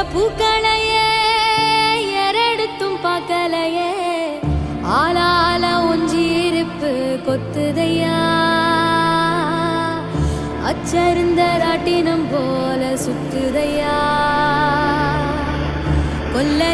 பூக்களையே எரெடுத்தும் பார்க்கலையே ஆளால ஒஞ்சிருப்பு கொத்துதையா அச்சருந்த ராட்டினம் போல சுத்துதையா கொல்லை